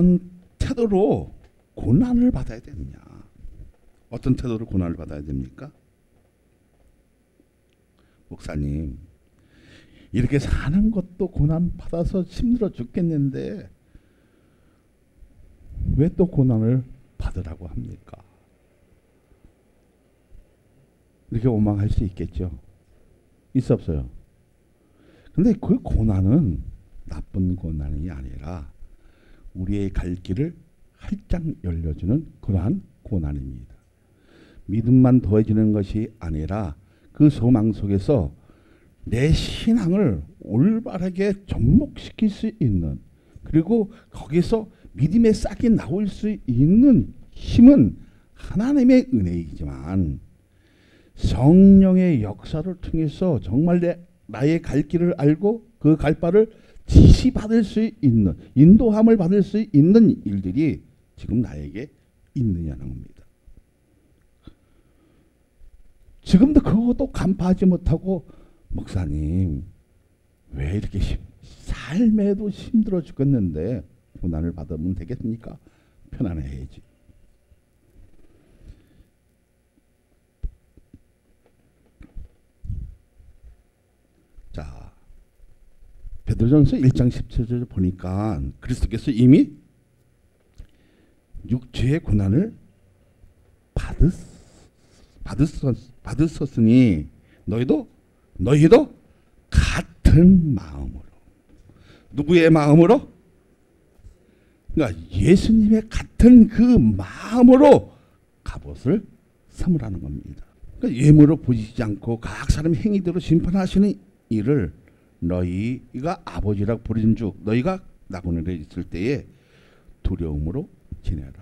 어떤 태도로 고난을 받아야 되느냐? 어떤 태도로 고난을 받아야 됩니까? 목사님, 이렇게 사는 것도 고난 받아서 힘들어 죽겠는데 왜 또 고난을 받으라고 합니까? 이렇게 원망할 수 있겠죠. 있어 없어요? 근데 그 고난은 나쁜 고난이 아니라 우리의 갈 길을 활짝 열려주는 그러한 고난입니다. 믿음만 더해지는 것이 아니라 그 소망 속에서 내 신앙을 올바르게 접목시킬 수 있는, 그리고 거기서 믿음의 싹이 나올 수 있는 힘은 하나님의 은혜이지만 성령의 역사를 통해서 정말 나의 갈 길을 알고 그 갈 바를 지시받을 수 있는, 인도함을 받을 수 있는 일들이 지금 나에게 있느냐는 겁니다. 지금도 그것도 간파하지 못하고 목사님 왜 이렇게 삶에도 힘들어 죽겠는데 고난을 받으면 되겠습니까? 편안해야지. 자, 베드로전서 1장 17절 보니까 그리스도께서 이미 육체의 고난을 받으셨으니 너희도 같은 마음으로, 누구의 마음으로? 그러니까 예수님의 같은 그 마음으로 갑옷을 삼으라는 겁니다. 그러니까 예물로 보시지 않고 각 사람 행위대로 심판하시는 일을 너희가 아버지라고 부르는 즉 너희가 나그네에 있을 때에 두려움으로 지내라.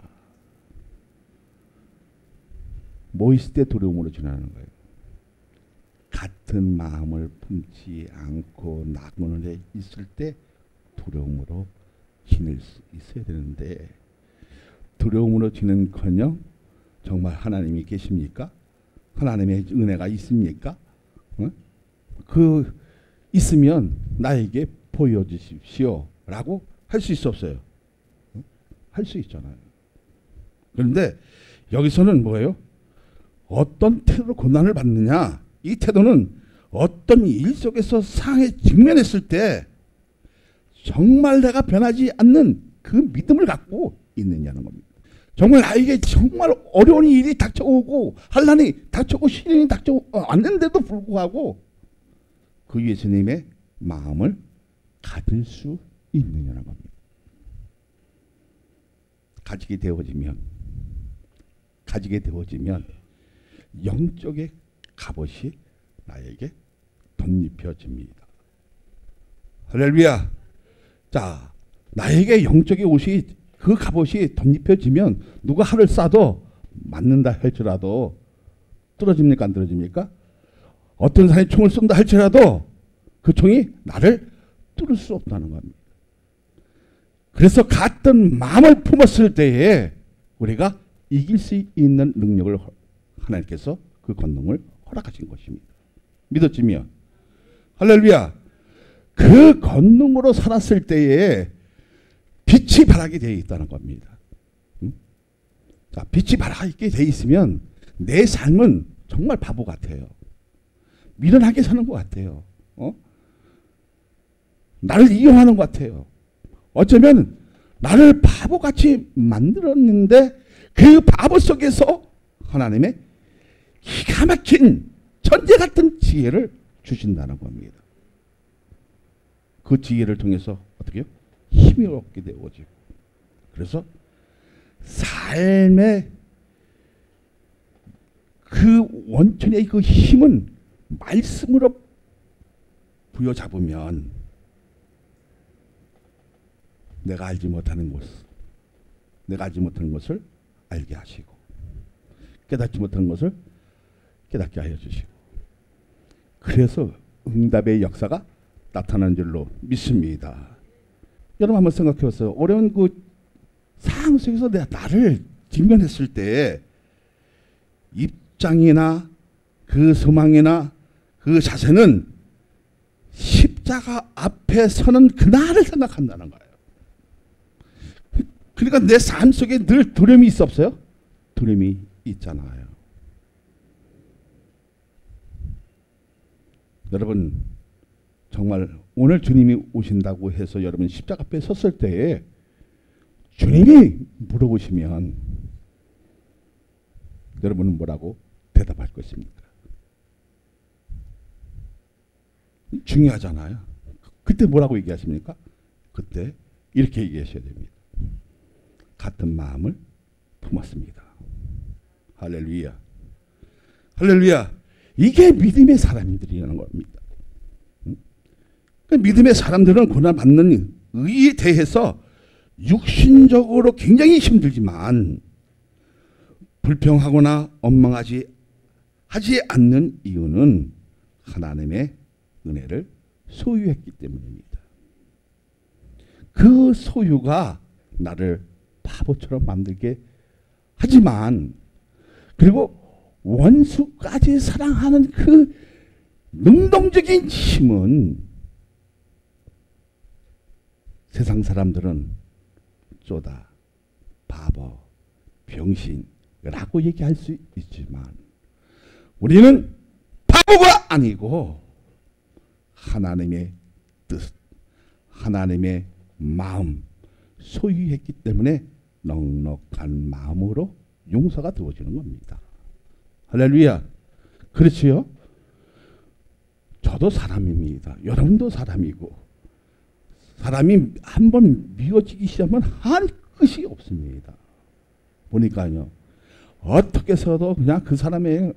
뭐 있을 때 두려움으로 지내는 거예요? 같은 마음을 품지 않고 나그네에 있을 때 두려움으로 지낼 수 있어야 되는데 두려움으로 지는커녕 정말 하나님이 계십니까? 하나님의 은혜가 있습니까? 그 있으면 나에게 보여주십시오 라고 할 수 있어 없어요? 할 수 있잖아요. 그런데 여기서는 뭐예요? 어떤 태도로 고난을 받느냐? 이 태도는 어떤 일 속에서 상황에 직면했을 때 정말 내가 변하지 않는 그 믿음을 갖고 있느냐는 겁니다. 정말 나에게 정말 어려운 일이 닥쳐오고 환난이 닥쳐오고 시련이 닥쳐왔는데도 불구하고 그 예수님의 마음을 가질 수 있느냐는 겁니다. 가지게 되어지면 영적의 갑옷이 나에게 덧입혀집니다. 할렐루야. 자, 나에게 영적의 옷이 그 갑옷이 덧입혀지면 누가 활을 쏴도 맞는다 할지라도 떨어집니까? 안 떨어집니까? 어떤 사람이 총을 쏜다 할지라도 그 총이 나를 뚫을 수 없다는 겁니다. 그래서 같은 마음을 품었을 때에 우리가 이길 수 있는 능력을 하나님께서 그 권능을 허락하신 것입니다. 믿었지면 할렐루야. 그 권능으로 살았을 때에 빛이 발하게 되어 있다는 겁니다. 자, 빛이 발하게 되어 있으면 내 삶은 정말 바보 같아요. 미련하게 사는 것 같아요. 나를 이용하는 것 같아요. 어쩌면 나를 바보같이 만들었는데 그 바보 속에서 하나님의 기가 막힌 천재 같은 지혜를 주신다는 겁니다. 그 지혜를 통해서 어떻게 해요? 힘이 얻게 되어지고, 그래서 삶의 그 원천의 그 힘은 말씀으로 부여잡으면 내가 알지 못하는 것을 알게 하시고 깨닫지 못하는 것을 깨닫게 하여 주시고, 그래서 응답의 역사가 나타난 줄로 믿습니다. 여러분 한번 생각해 보세요. 어려운 그 상황 속에서 내가 나를 직면했을 때 입장이나 그 소망이나 그 자세는 십자가 앞에 서는 그날을 생각한다는 거예요. 그러니까 내 삶 속에 늘 두려움이 있어 없어요? 두려움이 있잖아요. 여러분 정말 오늘 주님이 오신다고 해서 여러분 십자가 앞에 섰을 때에 주님이 물어보시면 여러분은 뭐라고 대답할 것입니까? 중요하잖아요. 그때 뭐라고 얘기하십니까? 그때 이렇게 얘기하셔야 됩니다. 같은 마음을 품었습니다. 할렐루야. 할렐루야. 이게 믿음의 사람들이라는 겁니다. 믿음의 사람들은 고난 받는 의에 대해서 육신적으로 굉장히 힘들지만 불평하거나 원망하지 않는 이유는 하나님의 은혜를 소유했기 때문입니다. 그 소유가 나를 바보처럼 만들게 하지만 그리고 원수까지 사랑하는 그 능동적인 힘은 세상 사람들은 쪼다, 바보, 병신이라고 얘기할 수 있지만 우리는 바보가 아니고 하나님의 뜻, 하나님의 마음 소유했기 때문에 넉넉한 마음으로 용서가 되어지는 겁니다. 할렐루야. 그렇지요? 저도 사람입니다. 여러분도 사람이고 사람이 한번 미워지기 시작하면 한 끝이 없습니다. 보니까요. 어떻게 해서도 그냥 그 사람의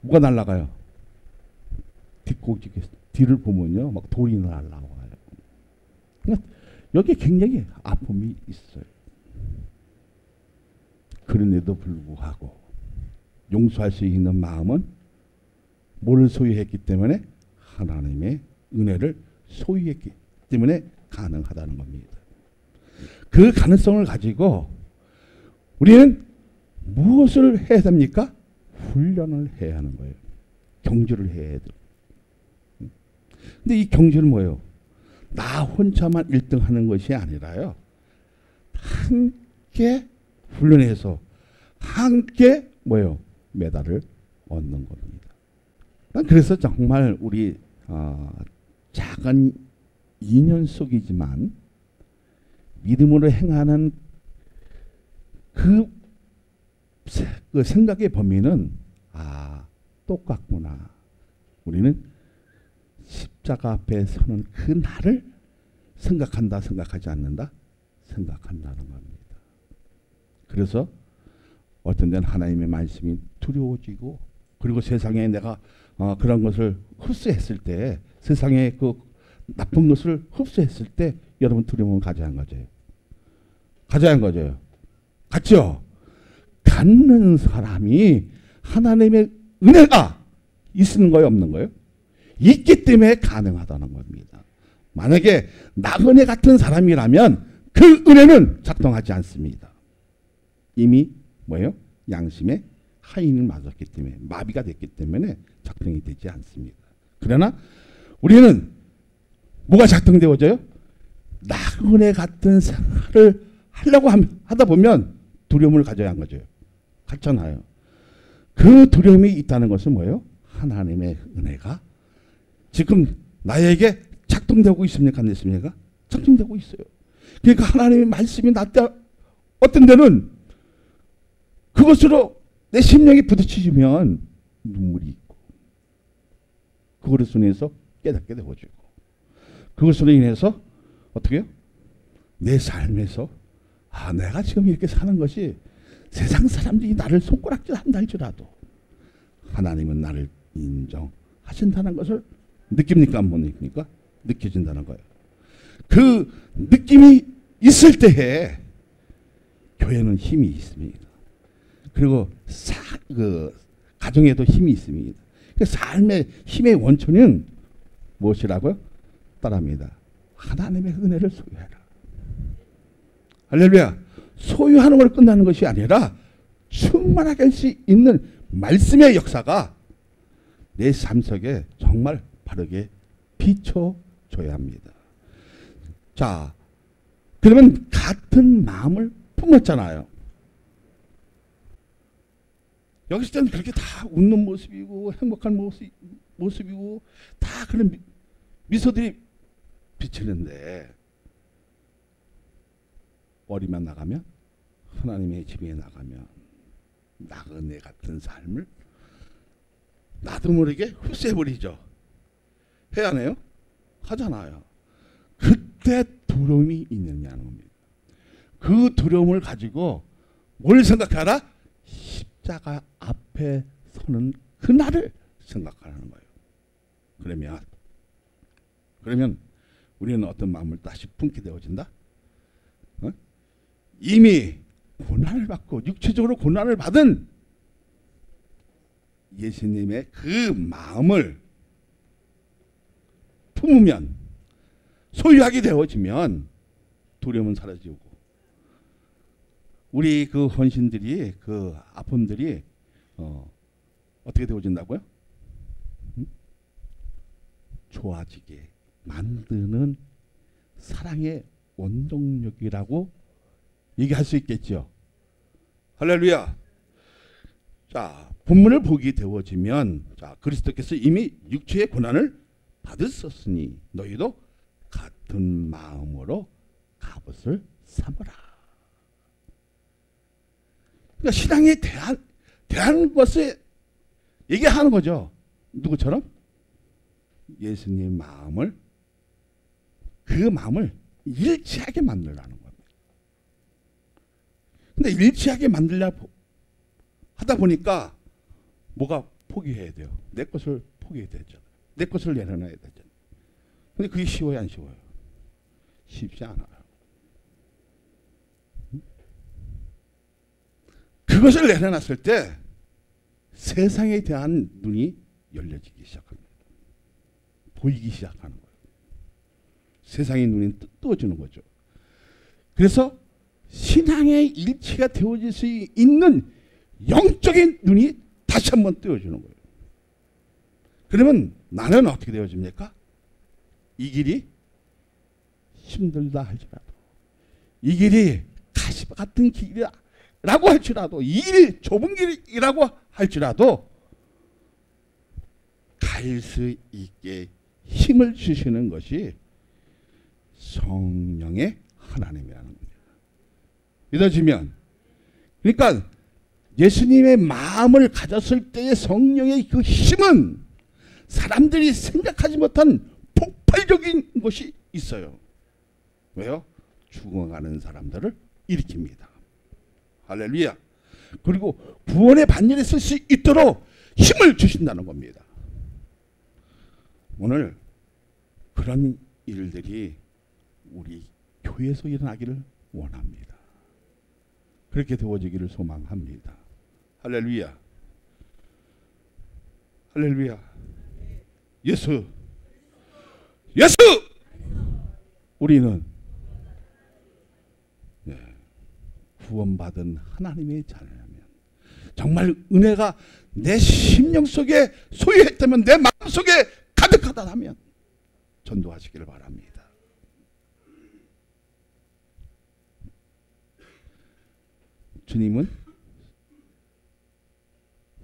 뭐가 날아가요. 뒷꼭지 뒤를 보면요. 막 돌이 날아와요. 그러니까 여기 굉장히 아픔이 있어요. 그런데도 불구하고 용서할 수 있는 마음은 뭐를 소유했기 때문에 하나님의 은혜를 소유했기 때문에 가능하다는 겁니다. 그 가능성을 가지고 우리는 무엇을 해야 됩니까? 훈련을 해야 하는 거예요. 경주를 해야 돼요. 근데 이 경주는 뭐예요? 나 혼자만 1등 하는 것이 아니라요. 함께 훈련해서 함께 뭐예요? 메달을 얻는 겁니다. 그래서 정말 우리 작은 인연 속이지만 믿음으로 행하는 그 생각의 범위는 똑같구나. 우리는 십자가 앞에 서는 그 나를 생각한다, 생각하지 않는다? 생각한다는 겁니다. 그래서 어떤 데는 하나님의 말씀이 두려워지고 그리고 세상에 내가 그런 것을 흡수했을 때 세상에 그 나쁜 것을 흡수했을 때 여러분 두려움은 가져야 한 거죠. 가져야 한 거죠. 같죠? 갖는 사람이 하나님의 은혜가 있는 거예요, 없는 거예요? 있기 때문에 가능하다는 겁니다. 만약에 나그네 같은 사람이라면 그 은혜는 작동하지 않습니다. 이미 뭐예요? 양심에 하인을 맞았기 때문에 마비가 됐기 때문에 작동이 되지 않습니다. 그러나 우리는 뭐가 작동되어져요? 나그네 같은 생활을 하려고 하다 보면 두려움을 가져야 한 거죠. 같잖아요. 그 두려움이 있다는 것은 뭐예요? 하나님의 은혜가 지금 나에게 작동되고 있습니까? 안 됐습니까? 작동되고 있어요. 그러니까 하나님의 말씀이 나한테 어떤 데는 그것으로 내 심령이 부딪히면 눈물이 있고 그것으로 인해서 깨닫게 되어지고 그것으로 인해서 어떻게 해요? 내 삶에서 내가 지금 이렇게 사는 것이 세상 사람들이 나를 손가락질 한다 할지라도 하나님은 나를 인정하신다는 것을 느낍니까? 안 느낍니까? 느껴진다는 거예요. 그 느낌이 있을 때에 교회는 힘이 있습니다. 그리고 가정에도 힘이 있습니다. 그 삶의 힘의 원천은 무엇이라고요? 따라합니다. 하나님의 은혜를 소유해라. 할렐루야. 소유하는 걸 끝나는 것이 아니라 충만하게 할 수 있는 말씀의 역사가 내 삶 속에 정말 바르게 비춰줘야 합니다. 자, 그러면 같은 마음을 품었잖아요. 여기서 때는 그렇게 다 웃는 모습이고 행복한 모습이고 다 그런 미소들이 비치는데 머리만 나가면, 하나님의 집에 나가면 나그네 같은 삶을 나도 모르게 흡수해버리죠. 해야 하네요? 하잖아요. 그때 두려움이 있느냐는 겁니다. 그 두려움을 가지고 뭘 생각하라? 십자가 앞에 서는 그날을 생각하라는 거예요. 그러면 우리는 어떤 마음을 다시 품게 되어진다? 이미 고난을 받고 육체적으로 고난을 받은 예수님의 그 마음을 품으면, 소유하게 되어지면 두려움은 사라지고, 우리 그 헌신들이, 그 아픔들이 어떻게 되어진다고요? 좋아지게 만드는 사랑의 원동력이라고 얘기할 수 있겠죠. 할렐루야. 자, 본문을 보게 되어지면, 자, 그리스도께서 이미 육체의 고난을 받으셨으니 너희도 같은 마음으로 갑옷을 삼으라. 그러니까 신앙에 대한 것을 얘기하는 거죠. 누구처럼? 예수님 마음을, 그 마음을 일치하게 만들라는 겁니다. 근데 일치하게 만들려 하다 보니까 뭐가 포기해야 돼요? 내 것을 포기해야 되죠. 내 것을 내려놔야 되죠. 근데 그게 쉬워요, 안 쉬워요? 쉽지 않아요. 그것을 내려놨을 때 세상에 대한 눈이 열려지기 시작합니다. 보이기 시작하는 거예요. 세상의 눈이 뜨어지는 거죠. 그래서 신앙의 일치가 되어질 수 있는 영적인 눈이 다시 한번 뜨어지는 거예요. 그러면 나는 어떻게 되어집니까? 이 길이 힘들다 할지라도, 이 길이 가시밭 같은 길이라고 할지라도, 이 길이 좁은 길이라고 할지라도 갈 수 있게 힘을 주시는 것이 성령의 하나님이라는 겁니다. 믿어지면, 그러니까 예수님의 마음을 가졌을 때의 성령의 그 힘은 사람들이 생각하지 못한 폭발적인 것이 있어요. 왜요? 죽어가는 사람들을 일으킵니다. 할렐루야. 그리고 구원의 반열에 쓸 수 있도록 힘을 주신다는 겁니다. 오늘 그런 일들이 우리 교회에서 일어나기를 원합니다. 그렇게 되어지기를 소망합니다. 할렐루야. 할렐루야. 예수. 우리는 구원받은 하나님의 자녀라면, 정말 은혜가 내 심령 속에 소유했다면, 내 마음 속에 가득하다면 전도하시기를 바랍니다. 주님은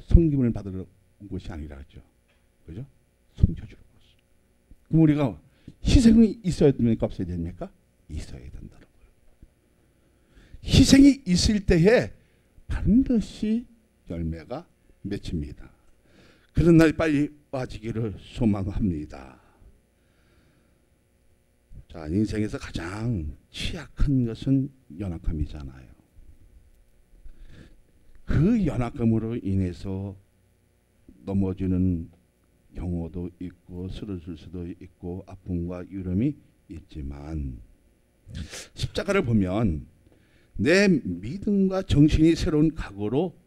섬김을 받으러 온 것이 아니라 하죠. 그죠? 섬겨주러 왔어요. 그럼 우리가 희생이 있어야 됩니까? 없어야 됩니까? 있어야 된다는 거예요. 희생이 있을 때에 반드시 열매가 맺힙니다. 그런 날이 빨리 와지기를 소망합니다. 자, 인생에서 가장 취약한 것은 연약함이잖아요. 그 연약함으로 인해서 넘어지는 경우도 있고 쓰러질 수도 있고 아픔과 유름이 있지만, 십자가를 보면 내 믿음과 정신이 새로운 각오로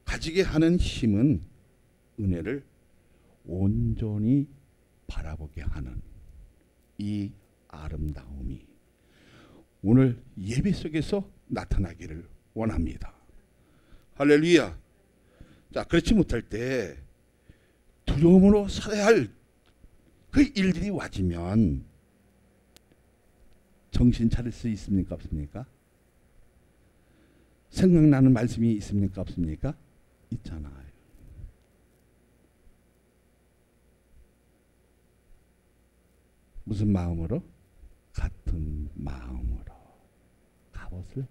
가지게 하는 힘은 은혜를 온전히 바라보게 하는 이 아름다움이 오늘 예배 속에서 나타나기를 원합니다. 할렐루야. 자, 그렇지 못할 때 두려움으로 살아야 할 그 일들이 와지면 정신 차릴 수 있습니까? 없습니까? 생각나는 말씀이 있습니까? 없습니까? 있잖아요. 무슨 마음으로? 같은 마음으로 갑옷을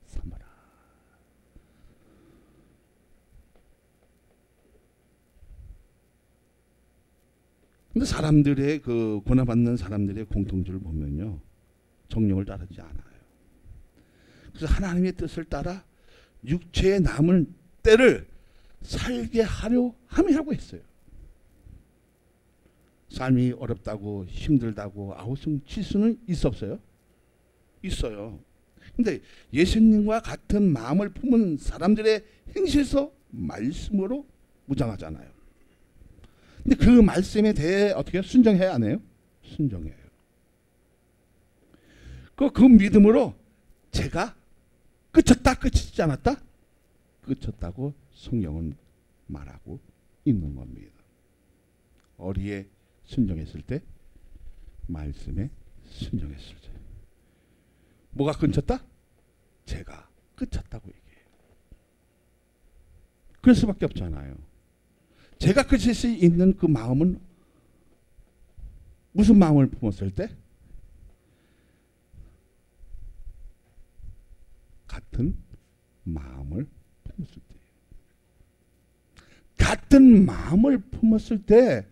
삼으라. 근데 사람들의 그 고난받는 사람들의 공통점을 보면요, 정령을 따르지 않아요. 그래서 하나님의 뜻을 따라 육체에 남은 때를 살게 하려 함이라고 했어요. 삶이 어렵다고 힘들다고 아우성 칠 수는 있었어요? 있어요. 근데 예수님과 같은 마음을 품은 사람들의 행실에서 말씀으로 무장하잖아요. 근데 그 말씀에 대해 어떻게 순종해야 안 해요? 순종해요. 그 믿음으로 제가 끝쳤다, 끝이지 않았다? 끝쳤다고 성경은 말하고 있는 겁니다. 어디에 순종했을 때? 말씀에 순종했을 때. 뭐가 끝쳤다? 제가 끝쳤다고 얘기해요. 그럴 수밖에 없잖아요. 제가 끝일 수 있는 그 마음은 무슨 마음을 품었을 때? 같은 마음을 품었을 때. 같은 마음을 품었을 때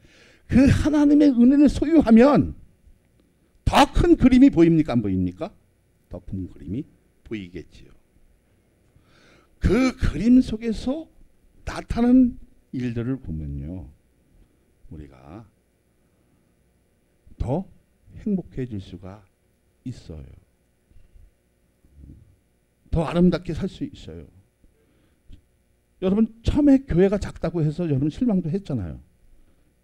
그 하나님의 은혜를 소유하면 더 큰 그림이 보입니까? 안 보입니까? 더 큰 그림이 보이겠지요. 그 그림 속에서 나타나는 일들을 보면요, 우리가 더 행복해질 수가 있어요. 더 아름답게 살 수 있어요. 여러분 처음에 교회가 작다고 해서 여러분 실망도 했잖아요.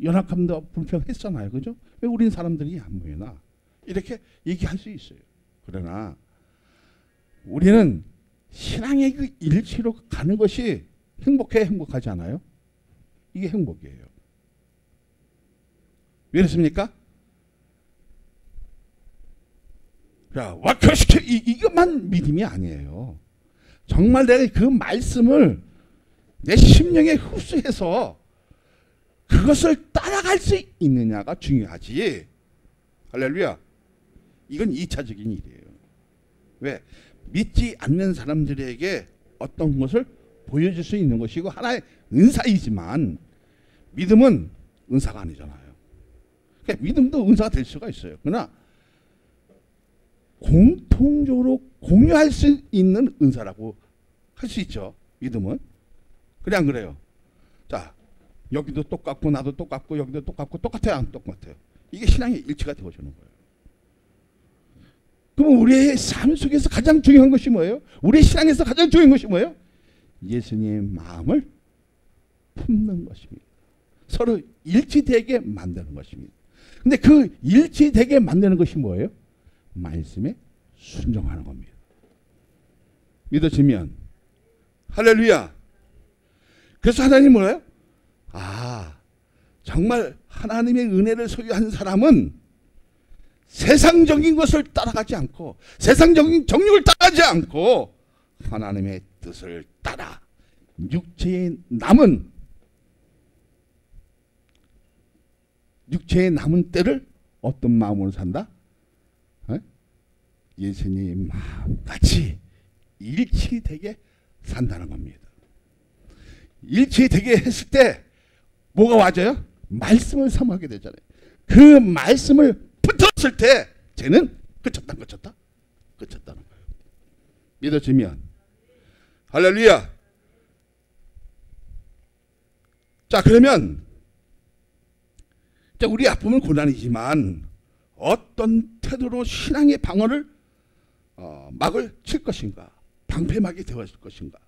연약함도 불평했잖아요. 그죠? 왜 우린 사람들이 안 모이나? 이렇게 얘기할 수 있어요. 그러나 우리는 신앙의 그 일치로 가는 것이 행복하지 않아요? 이게 행복이에요. 왜 그렇습니까? 자, 와크시켜 이것만 믿음이 아니에요. 정말 내가 그 말씀을 내 심령에 흡수해서 그것을 따라갈 수 있느냐가 중요하지. 할렐루야. 이건 2차적인 일이에요. 왜? 믿지 않는 사람들에게 어떤 것을 보여줄 수 있는 것이고 하나의 은사이지만 믿음은 은사가 아니잖아요. 그러니까 믿음도 은사가 될 수가 있어요. 그러나 공통적으로 공유할 수 있는 은사라고 할 수 있죠. 믿음은. 그래 안 그래요? 자, 여기도 똑같고 나도 똑같고 여기도 똑같고 똑같아요, 안 똑같아요? 이게 신앙의 일치가 되어주는 거예요. 그럼 우리의 삶 속에서 가장 중요한 것이 뭐예요? 우리의 신앙에서 가장 중요한 것이 뭐예요? 예수님의 마음을 품는 것입니다. 서로 일치되게 만드는 것입니다. 근데 그 일치되게 만드는 것이 뭐예요? 말씀에 순종하는 겁니다. 믿어지면 할렐루야. 그래서 하나님 뭐예요? 정말 하나님의 은혜를 소유한 사람은 세상적인 것을 따라가지 않고 세상적인 정욕을 따라가지 않고 하나님의 뜻을 따라 육체에 남은 때를 어떤 마음으로 산다? 예수님 마음같이 일치되게 산다는 겁니다. 일치되게 했을 때 뭐가 와져요? 말씀을 사모하게 되잖아요. 그 말씀을 붙었을 때 쟤는 끝쳤다는 거예요. 믿어지면 할렐루야. 자, 그러면 우리 아픔은 고난이지만 어떤 태도로 신앙의 방어를 막을 칠 것인가, 방패막이 되어질 것인가.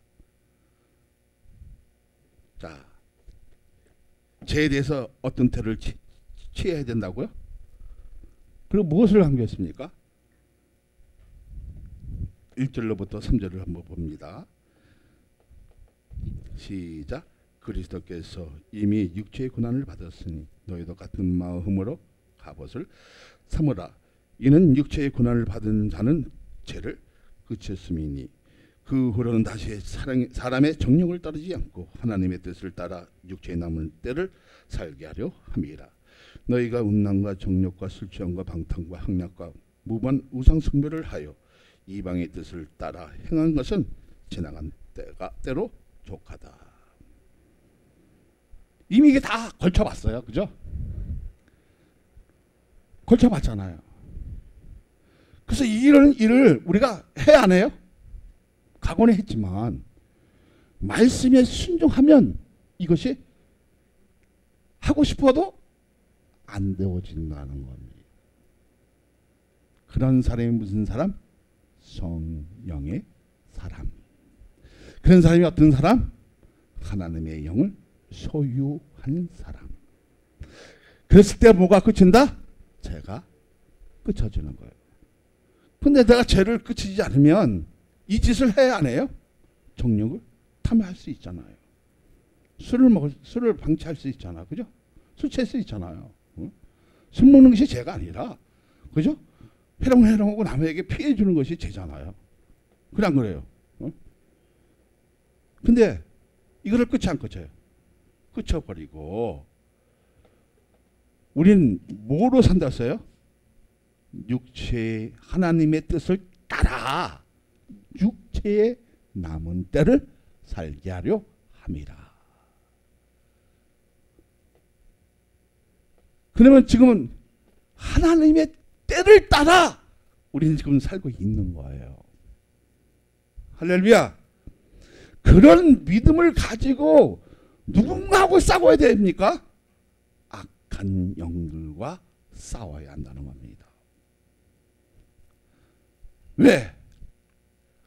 자, 죄에 대해서 어떤 태도를 취해야 된다고요? 그리고 무엇을 강조했습니까? 1절로부터 3절을 한번 봅니다. 시작. 그리스도께서 이미 육체의 고난을 받았으니 너희도 같은 마음으로 갑옷을 삼으라. 이는 육체의 고난을 받은 자는 죄를 그쳤음이니 그 후로는 다시 사람의 정욕을 따르지 않고 하나님의 뜻을 따라 육체의 남은 때를 살게 하려 함이라. 너희가 음란과 정욕과 술 취함과 방탕과 학략과 무반 우상 숭배를 하여 이방의 뜻을 따라 행한 것은 지나간 때로 족하다. 이미 이게 다 걸쳐봤어요, 그죠? 걸쳐봤잖아요. 그래서 이런 일을 우리가 해야 안 해요? 각오는 했지만 말씀에 순종하면 이것이 하고 싶어도 안 되어진다는 겁니다. 그런 사람이 무슨 사람? 성령의 사람. 그런 사람이 어떤 사람? 하나님의 영을 소유한 사람. 그랬을 때 뭐가 그친다? 죄가 그쳐지는 거예요. 근데 내가 죄를 그치지 않으면 이 짓을 해야 안 해요? 정욕을 탐할 수 있잖아요. 술을 방치할 수 있잖아, 그죠? 술 취할 수 있잖아요. 술 먹는 것이 죄가 아니라, 그죠? 해롱해롱하고 남에게 피해 주는 것이 죄잖아요. 그래 안 그래요? 근데 이거를 끝이 안 끝쳐요. 끝쳐버리고 우린 뭐로 산다 했어요? 육체의 하나님의 뜻을 따라 육체의 남은 때를 살게 하려 함이라. 그러면 지금은 하나님의 때를 따라 우리는 지금 살고 있는 거예요. 할렐루야. 그런 믿음을 가지고 누군가하고 싸워야 됩니까? 악한 영들과 싸워야 한다는 겁니다. 왜?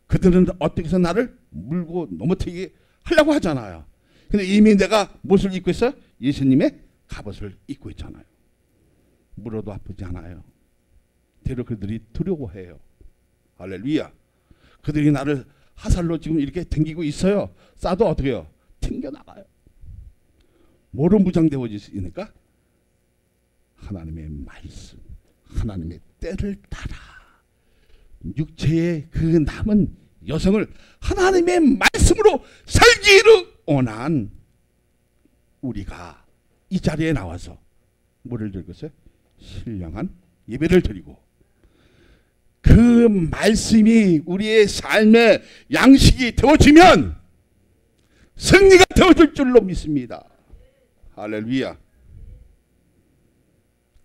그들은 어떻게 해서 나를 물고 넘어뜨리게 하려고 하잖아요. 근데 이미 내가 무엇을 입고 있어요? 예수님의 갑옷을 입고 있잖아요. 물어도 아프지 않아요. 대로 그들이 두려워해요. 할렐루야. 그들이 나를 화살로 지금 이렇게 당기고 있어요. 쏴도 어떻게 해요? 튕겨나가요. 뭐로 무장되어지니까? 하나님의 말씀, 하나님의 때를 따라 육체의 그 남은 여성을 하나님의 말씀으로 살기를 원한 우리가 이 자리에 나와서 뭐를 들고 있어요? 신령한 예배를 드리고 그 말씀이 우리의 삶의 양식이 되어지면 승리가 되어질 줄로 믿습니다. 할렐루야.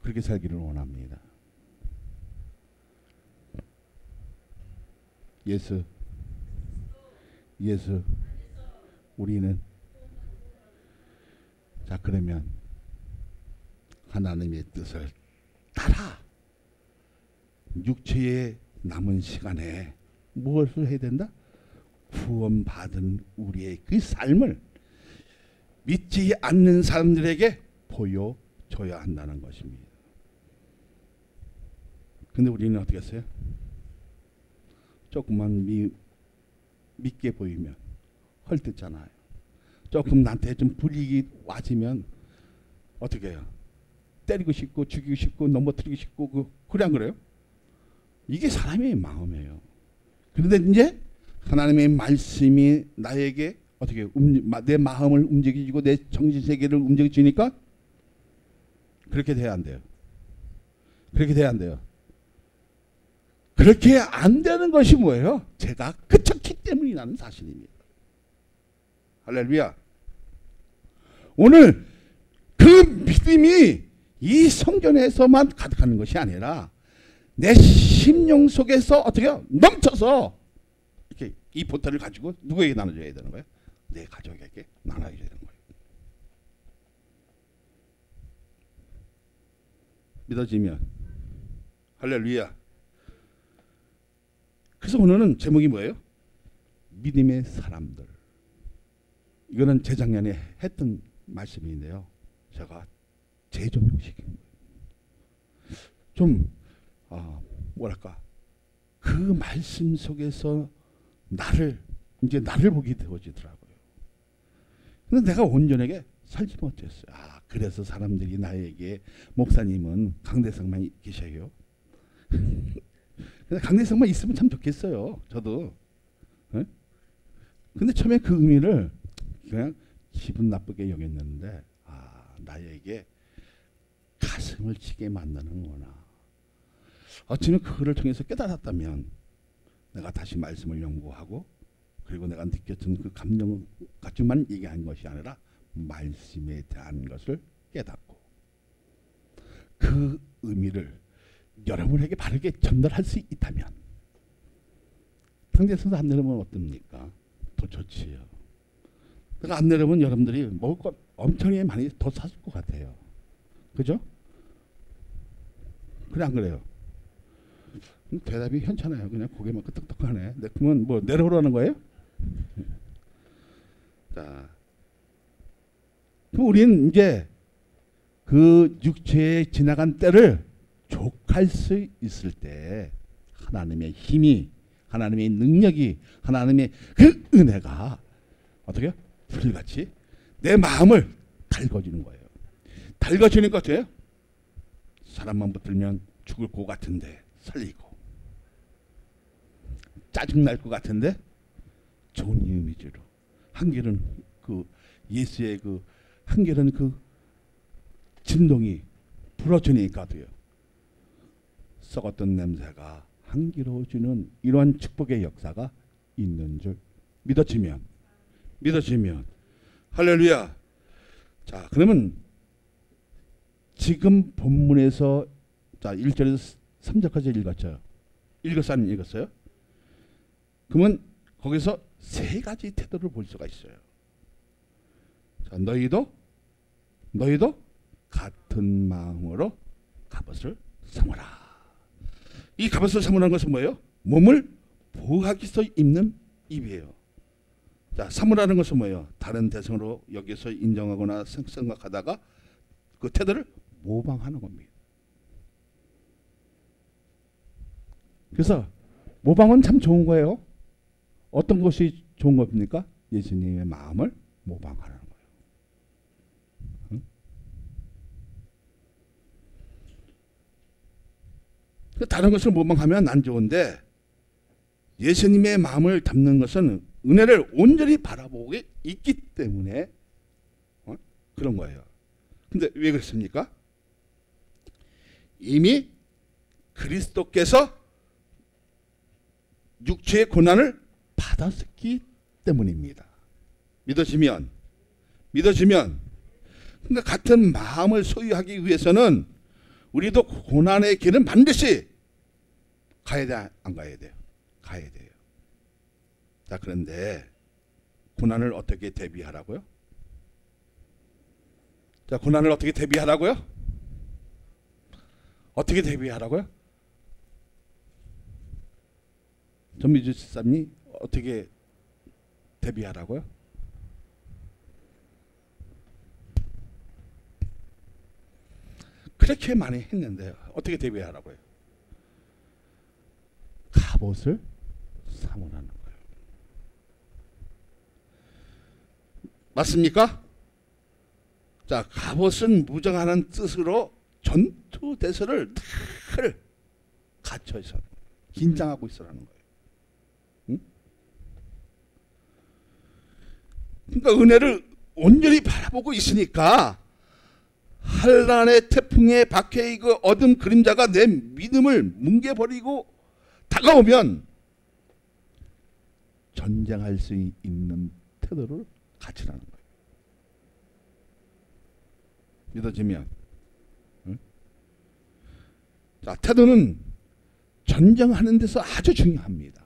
그렇게 살기를 원합니다. 예수 우리는 자 그러면 하나님의 뜻을 따라 육체의 남은 시간에 무엇을 해야 된다? 구원받은 우리의 그 삶을 믿지 않는 사람들에게 보여줘야 한다는 것입니다. 근데 우리는 어떻게 했어요? 조금만 믿게 보이면 헐뜯잖아요. 조금 나한테 좀 불이익이 와지면 어떻게 해요? 때리고 싶고 죽이고 싶고 넘어뜨리고 싶고 그래 안 그래요? 이게 사람의 마음이에요. 그런데 이제 하나님의 말씀이 나에게 어떻게 내 마음을 움직이고 내 정신세계를 움직이니까 그렇게 돼야 안 돼요. 그렇게 돼야 안 돼요. 그렇게 안 되는 것이 뭐예요? 제가 그쳤기 때문이라는 사실입니다. 할렐루야. 오늘 그 믿음이 이 성전에서만 가득하는 것이 아니라 내 심령 속에서 어떻게 해요? 넘쳐서 이렇게 이 보따리를 가지고 누구에게 나눠줘야 되는 거예요? 내 가족에게 나눠줘야 되는 거예요. 믿어지면 할렐루야. 그래서 오늘은 제목이 뭐예요? 믿음의 사람들. 이거는 재작년에 했던 말씀인데요. 제가 재조명시킨 거예요. 좀 뭐랄까 그 말씀 속에서 나를 보게 되어지더라고요. 근데 내가 온전하게 살지 못했어요. 그래서 사람들이 나에게 목사님은 강대상만 계셔요. 강대상만 있으면 참 좋겠어요. 저도. 예? 근데 처음에 그 의미를 그냥 기분 나쁘게 여겼는데 나에게 가슴을 치게 만드는구나. 어쩌면 그거를 통해서 깨달았다면 내가 다시 말씀을 연구하고 그리고 내가 느꼈던 그 감정을 가지고만 얘기한 것이 아니라 말씀에 대한 것을 깨닫고 그 의미를 여러분에게 바르게 전달할 수 있다면 상대에서 안 내려면 어떻습니까? 더 좋지요. 내가 안 내려면 여러분들이 먹을 것 엄청나게 많이 더 사줄 것 같아요. 그죠? 그래 안 그래요? 대답이 현찮아요. 그냥 고개만 끄덕끄덕하네. 그러면 뭐 내려오라는 거예요? 자, 그럼 우리는 이제 그 육체에 지나간 때를 족할 수 있을 때 하나님의 힘이, 하나님의 능력이, 하나님의 그 은혜가 어떻게 불같이 내 마음을 달궈주는 거예요. 달궈주는 것 같아요. 사람만 붙들면 죽을 것 같은데 살리고, 짜증날 것 같은데 좋은 이미지로, 한결은 그 예수의 그 한결은 그 진동이 불어주니까 돼요. 썩었던 냄새가 향기로워지는 이러한 축복의 역사가 있는 줄 믿어지면 할렐루야. 자, 그러면 지금 본문에서 자 1절에서 3절까지 읽었죠. 읽었어요? 안 읽었어요? 그러면 거기서 세 가지 태도를 볼 수가 있어요. 자, 너희도 같은 마음으로 갑옷을 삼으라. 이 갑옷을 삼으라는 것은 뭐예요? 몸을 보호하기 위해서 입는 입이에요. 자, 삼으라는 것은 뭐예요? 다른 대상으로 여기서 인정하거나 생각하다가 그 태도를 모방하는 겁니다. 그래서 모방은 참 좋은 거예요. 어떤 것이 좋은 겁니까? 예수님의 마음을 모방하는 거예요. 응? 다른 것을 모방하면 안 좋은데 예수님의 마음을 담는 것은 은혜를 온전히 바라보고 있기 때문에 그런 거예요. 근데 왜 그렇습니까? 이미 그리스도께서 육체의 고난을 받았기 때문입니다. 믿어지면 그러니까 같은 마음을 소유하기 위해서는 우리도 고난의 길은 반드시 가야 돼, 안 가야 돼요? 가야 돼요. 자, 그런데 고난을 어떻게 대비하라고요? 자, 고난을 어떻게 대비하라고요? 어떻게 대비하라고요? 전미주 집사님 어떻게 대비하라고요? 그렇게 많이 했는데 어떻게 대비하라고요? 갑옷을 삼으라는 거예요. 맞습니까? 자, 갑옷은 무장하는 뜻으로 전투 대서를 늘 갖춰 있어, 긴장하고 있으라는 거예요. 응? 그러니까 은혜를 온전히 바라보고 있으니까 한란의 태풍에 박해 그 어둠 그림자가 내 믿음을 뭉개버리고 다가오면 전쟁할 수 있는 태도를 갖추라는 거예요. 믿어지면. 응? 자, 태도는 전쟁하는 데서 아주 중요합니다.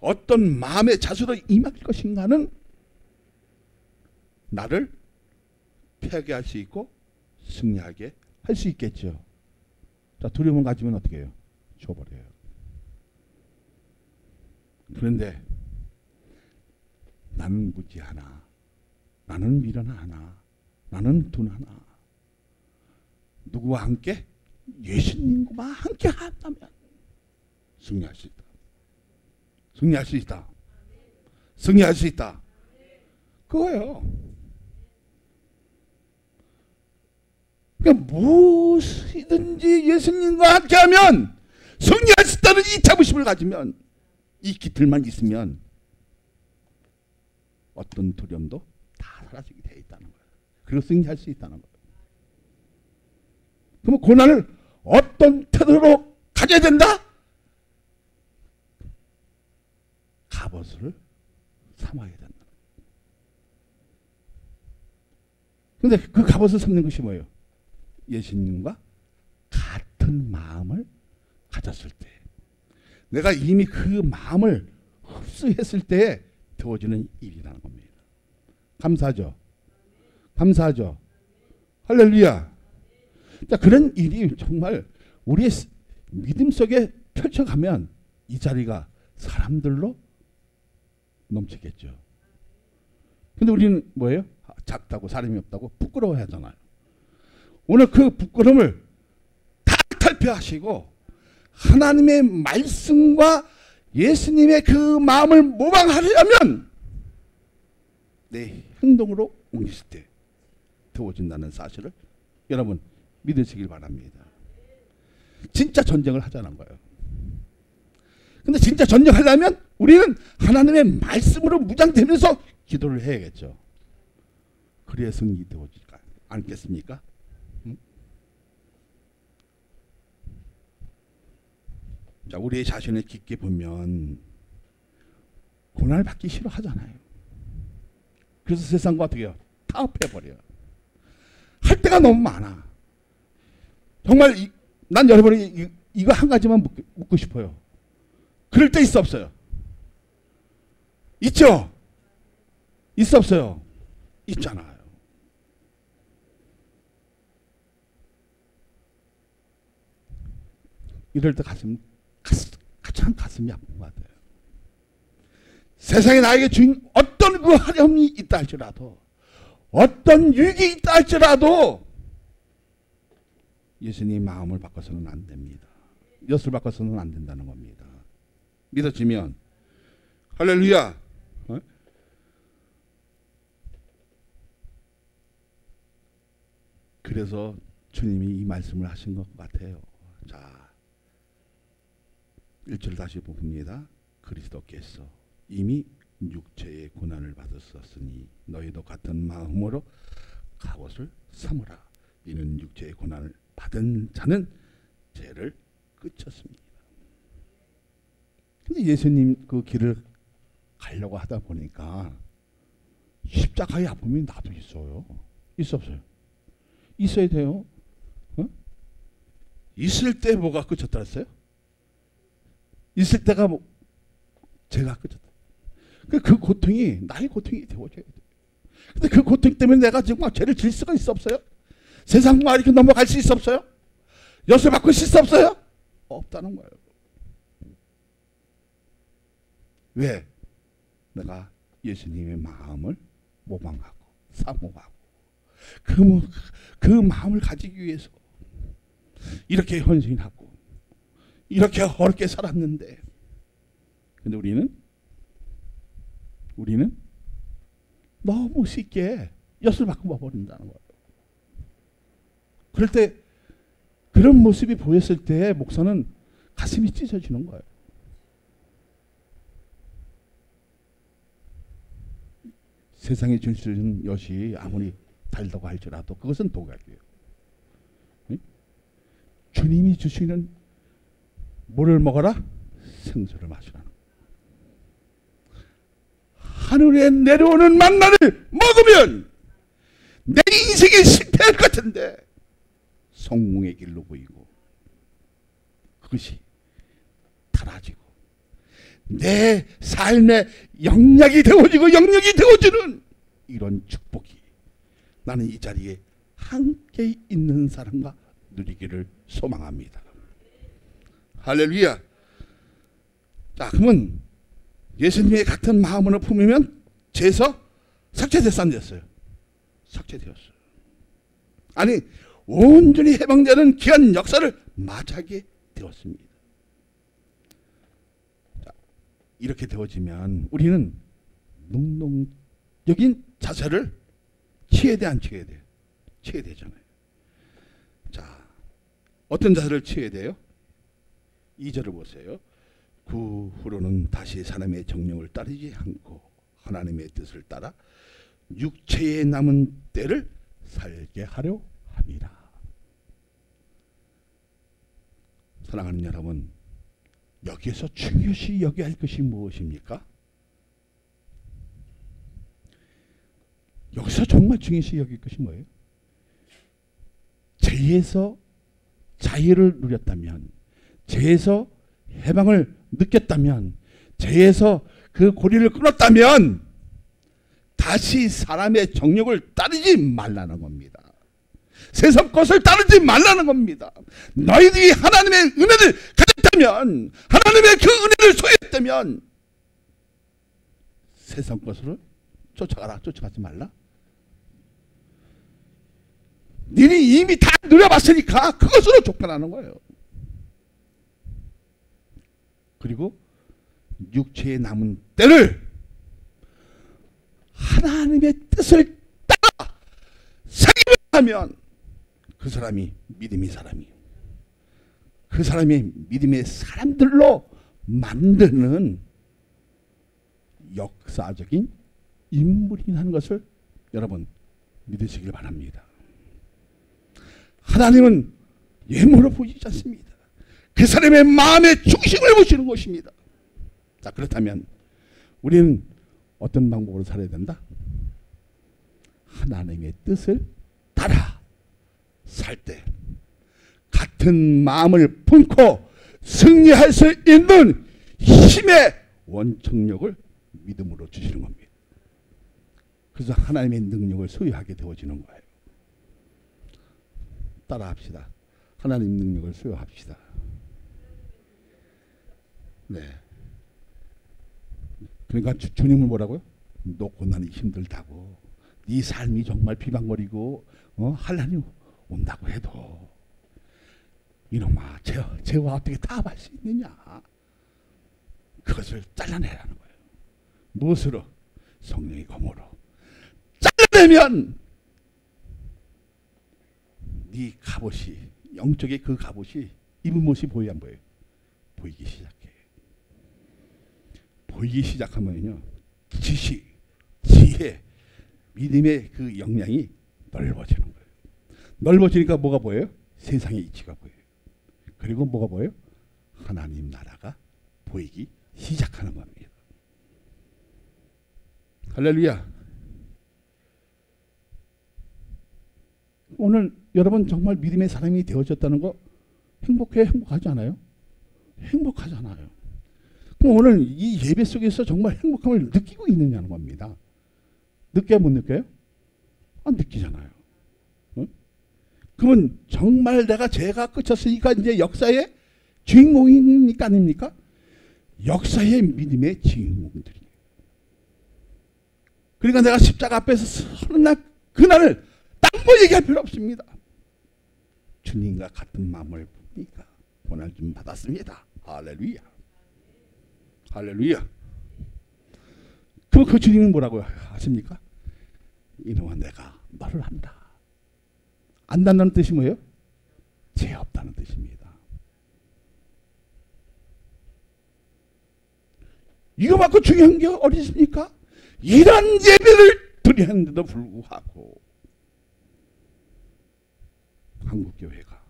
어떤 마음의 자세로 임할 것인가는 나를 패하게 할 수 있고 승리하게 할 수 있겠죠. 자, 두려움 가지면 어떻게 해요? 줘버려요. 그런데 나는 무지하나, 나는 미련하나, 나는 둔하나, 누구와 함께? 예수님과 함께 한다면 승리할 수 있다. 승리할 수 있다. 승리할 수 있다. 그거예요. 그러니까 무엇이든지 예수님과 함께하면 승리할 수 있다는 이 자부심을 가지면, 이 기틀만 있으면 어떤 두려움도 다 사라지게 되어 있다는 거예요. 그리고 승리할 수 있다는 거예요. 그럼 고난을 어떤 태도로 가져야 된다? 갑옷을 삼아야 된다. 근데 그 갑옷을 삼는 것이 뭐예요? 예수님과 같은 마음을 가졌을 때, 내가 이미 그 마음을 흡수했을 때 되어지는 일이라는 겁니다. 감사하죠? 감사하죠? 할렐루야. 자, 그런 일이 정말 우리의 믿음 속에 펼쳐가면 이 자리가 사람들로 넘치겠죠. 근데 우리는 뭐예요? 작다고, 사람이 없다고 부끄러워 하잖아요. 오늘 그 부끄러움을 다 탈피하시고 하나님의 말씀과 예수님의 그 마음을 모방하려면 내 행동으로 옮겼을 때 되어진다는 사실을 여러분 믿으시길 바랍니다. 진짜 전쟁을 하자는 거예요. 근데 진짜 전쟁하려면 우리는 하나님의 말씀으로 무장되면서 기도를 해야겠죠. 그래야 승리 되어지지 않겠습니까? 자, 우리의 자신을 깊게 보면 고난을 받기 싫어하잖아요. 그래서 세상과 어떻게 해요? 타협해버려요. 할 때가 너무 많아. 정말 난 여러분이 이거 한 가지만 묻고 싶어요. 그럴 때 있어 없어요? 있죠? 있어 없어요? 있잖아요. 이럴 때 가장 가슴이 아픈 것 같아요. 세상에 나에게 주인 어떤 그 어려움이 있다 할지라도, 어떤 유익이 있다 할지라도 예수님 마음을 바꿔서는 안 됩니다. 엿을 바꿔서는 안 된다는 겁니다. 믿어지면 할렐루야. 어? 그래서 주님이 이 말씀을 하신 것 같아요. 자, 1절 다시 봅니다. 그리스도께서 이미 육체의 고난을 받으셨으니 너희도 같은 마음으로 갑옷을 삼으라. 이는 육체의 고난을 받은 자는 죄를 끝쳤습니다. 근데 예수님 그 길을 가려고 하다 보니까 십자가의 아픔이 나도 있어요. 있어 없어요? 있어야 돼요. 어? 있을 때 뭐가 끝쳤다 했어요? 있을 때가 뭐 제가 끝쳤다. 그 고통이 나의 고통이 되어져야 돼. 근데 그 고통 때문에 내가 정말 죄를 질 수가 있어 없어요? 세상과 이렇게 넘어갈 수 있어 없어요? 엿을 바꿀 수 있어 없어요? 없다는 거예요. 왜? 내가 예수님의 마음을 모방하고 사모하고 그 마음을 가지기 위해서 이렇게 헌신하고 이렇게 어렵게 살았는데, 근데 우리는 너무 쉽게 엿을 바꿔 버린다는 거예요. 그럴 때 그런 모습이 보였을 때 목사는 가슴이 찢어지는 거예요. 세상에 줄 수 있는 엿이 아무리 달다고 할지라도 그것은 독약이에요. 응? 주님이 주시는 뭐를 먹어라? 생수를 마시라는 거예요. 하늘에 내려오는 만나를 먹으면 내 인생이 실패할 것 같은데 성공의 길로 보이고 그것이 달아지고 내 삶의 영역이 되어지고 영역이 되어지는 이런 축복이 나는 이 자리에 함께 있는 사람과 누리기를 소망합니다. 할렐루야. 자, 그러면 예수님의 같은 마음으로 품으면 죄에서 삭제됐어 안 됐어요? 삭제되었어요. 아니 온전히 해방되는 귀한 역사를 맞이하게 되었습니다. 자, 이렇게 되어지면 우리는 능동적인 자세를 취해야 돼 안 취해야 돼? 취해야 되잖아요. 자, 어떤 자세를 취해야 돼요? 2절을 보세요. 그 후로는 다시 사람의 정령을 따르지 않고 하나님의 뜻을 따라 육체에 남은 때를 살게 하려 합니다. 사랑하는 여러분, 여기에서 중요시 여겨야 할 것이 무엇입니까? 여기서 정말 중요시 여길 것이 뭐예요? 죄에서 자유를 누렸다면, 죄에서 해방을 느꼈다면, 죄에서 그 고리를 끊었다면 다시 사람의 정욕을 따르지 말라는 겁니다. 세상 것을 따르지 말라는 겁니다. 너희들이 하나님의 은혜를 가졌다면, 하나님의 그 은혜를 소유했다면 세상 것을 쫓아가라, 쫓아가지 말라. 너희 이미 다 누려봤으니까 그것으로 쫓겨나는 거예요. 그리고 육체에 남은 때를 하나님의 뜻을 따라 살기만 하면 그 사람이 믿음의 사람이에요. 그 사람이 믿음의 사람들로 만드는 역사적인 인물이라는 것을 여러분 믿으시길 바랍니다. 하나님은 외모로 보이지 않습니다. 그 사람의 마음의 중심을 보시는 것입니다. 자, 그렇다면 우리는 어떤 방법으로 살아야 된다? 하나님의 뜻을 따라 살 때 같은 마음을 품고 승리할 수 있는 힘의 원청력을 믿음으로 주시는 겁니다. 그래서 하나님의 능력을 소유하게 되어지는 거예요. 따라합시다. 하나님 능력을 소유합시다. 네. 그러니까 주님은 뭐라고요? 너 고난이 힘들다고, 네 삶이 정말 비방거리고 한란이 온다고 해도 이놈아, 죄와 어떻게 타협할 수 있느냐? 그것을 잘라내라는 거예요. 무엇으로? 성령의 검으로 잘라내면 네 갑옷이, 영적의 그 갑옷이 입은 모습이 보여 안 보여요? 보이기 시작해. 보이기 시작하면요, 지식, 지혜, 믿음의 그 역량이 넓어지는 거예요. 넓어지니까 뭐가 보여요? 세상의 이치가 보여요. 그리고 뭐가 보여요? 하나님 나라가 보이기 시작하는 겁니다. 할렐루야. 오늘 여러분 정말 믿음의 사람이 되어졌다는 거 행복해? 행복하지 않아요? 행복하잖아요. 그럼 오늘 이 예배 속에서 정말 행복함을 느끼고 있느냐는 겁니다. 느껴요, 못 느껴요? 안 느끼잖아요. 응? 그러면 정말 내가 죄가 끝쳤으니까 이제 역사의 주인공이니까 아닙니까? 역사의 믿음의 주인공들이에요. 그러니까 내가 십자가 앞에서 서는 날, 그날을 딴 거 얘기할 필요 없습니다. 주님과 같은 마음을 보니까 고난을 좀 받았습니다. 할렐루야. 할렐루야. 그럼 그 주님은 뭐라고 하십니까? 이놈아, 내가 너를 안다. 안다는 뜻이 뭐예요? 죄 없다는 뜻입니다. 이거만큼 중요한 게 어디 있습니까? 이런 예배를 드리는데도 불구하고 한국교회가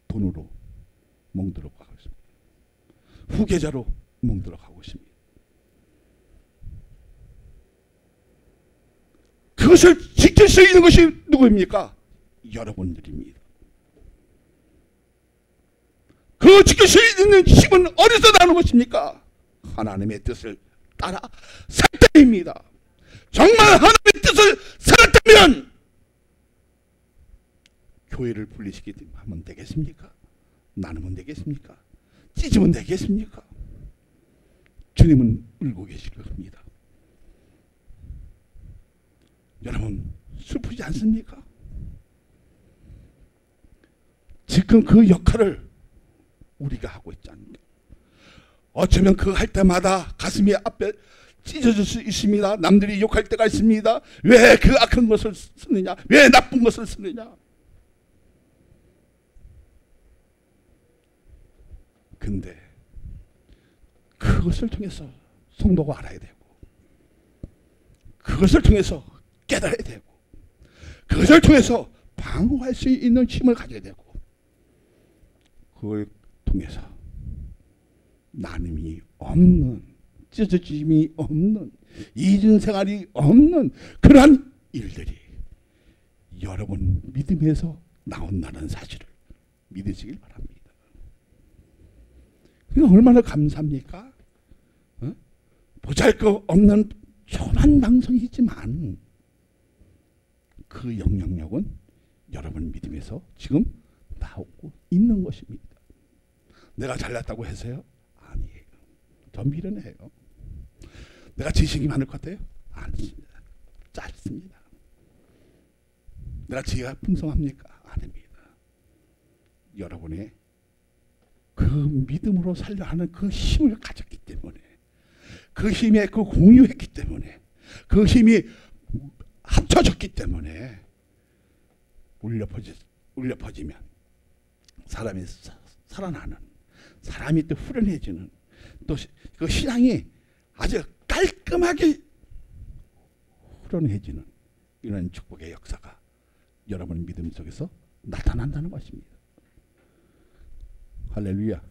돈으로 멍들어 가고 있습니다. 후계자로 멍들어 가고 있습니다. 그것을 지킬 수 있는 것이 누구입니까? 여러분들입니다. 그 지킬 수 있는 힘은 어디서 나는 것입니까? 하나님의 뜻을 따라 살 때입니다. 정말 하나님의 뜻을 살았다면 교회를 분리시키면 되겠습니까? 나누면 되겠습니까? 찢으면 되겠습니까? 주님은 울고 계실 겁니다. 여러분 슬프지 않습니까? 지금 그 역할을 우리가 하고 있지 않습니까? 어쩌면 그 할 때마다 가슴이 앞에 찢어질 수 있습니다. 남들이 욕할 때가 있습니다. 왜 그 악한 것을 쓰느냐? 왜 나쁜 것을 쓰느냐? 근데 그것을 통해서 성도가 알아야 되고, 그것을 통해서 깨달아야 되고, 그것을 통해서 방어할 수 있는 힘을 가져야 되고, 그걸 통해서 나눔이 없는, 찢어짐이 없는, 이중생활이 없는 그러한 일들이 여러분 믿음에서 나온다는 사실을 믿으시길 바랍니다. 그게 얼마나 감사합니까? 보잘것없는 조그만 방송이지만 그 영향력은 여러분 믿음에서 지금 나오고 있는 것입니다. 내가 잘났다고 해서요? 아니에요. 더 미련해요. 내가 지식이 많을 것 같아요? 아닙니다. 짧습니다. 내가 지혜가 풍성합니까? 아닙니다. 여러분의 그 믿음으로 살려 하는 그 힘을 가졌기 때문에, 그 힘에 그 공유했기 때문에, 그 힘이 합쳐졌기 때문에 울려 퍼지면 사람이 살아나는, 사람이 또 후련해지는, 또 그 신앙이 아주 깔끔하게 후련해지는 이런 축복의 역사가 여러분 믿음 속에서 나타난다는 것입니다. 할렐루야.